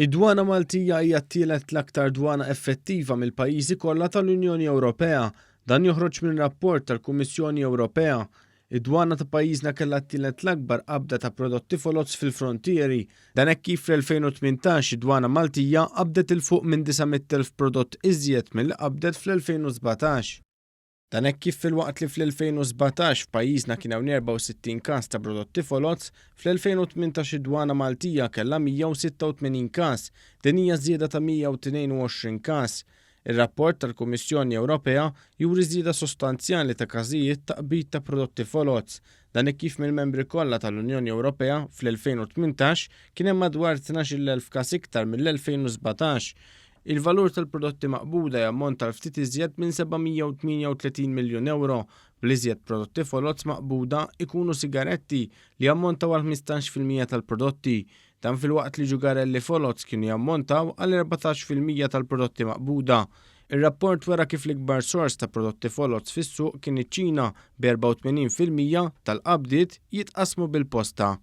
Id-dwana Maltija hija t-tielet l-aktar dwana effettiva mill-pajjiżi kollha tal-Unjoni Ewropea. Dan joħroġ minn rapport tal-Kummissjoni Ewropea. Id-dwana ta' pajjiżna kellha t-tielet l-akbar qabda ta' prodotti folots fil-frontieri. Dan hekk kif fl-2018 id-dwana Maltija qabdet il fuq minn 900,000 prodott iżjed mill qabdet fl-2017. Dan hekk kif fil-waqt li fl-2017 f'pajjiżna kien hawn 64 każ ta' prodotti folots, fl-2018 id-dwana Maltija kellha 186 każ, din hija żieda ta' 122 każ. Ir-rapport tal-Kummissjoni Ewropea juri żieda sostanzjali ta' każijiet ta' qbid ta' prodotti folots. Dan hekk kif mill-membri kollha tal-Unjoni Ewropea fl-2018 kien hemm madwar 12,000 każ iktar mill-2017. Il-valur tal-prodotti maqbuda jammonta l-ftit iżjed minn 738 miljun euro. Bl-iżjed prodotti folots maqbuda ikunu sigaretti li jammontaw għal 15% tal-prodotti. Dan fil-waqt li ġugarelli folots kienu jammontaw għal 14% tal-prodotti maqbuda. Ir-rapport wara kif l-ikbar sors ta' prodotti folots fis-suq kien iċ-Ċina b'84% tal-qabdiet jitqasmu bil-posta.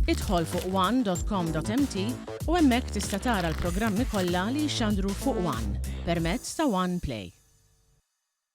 Idħol fuq one.com.mt u hemmhekk tista' tara l-programmi kollha li jxandru fuq One permezz ta' One Play.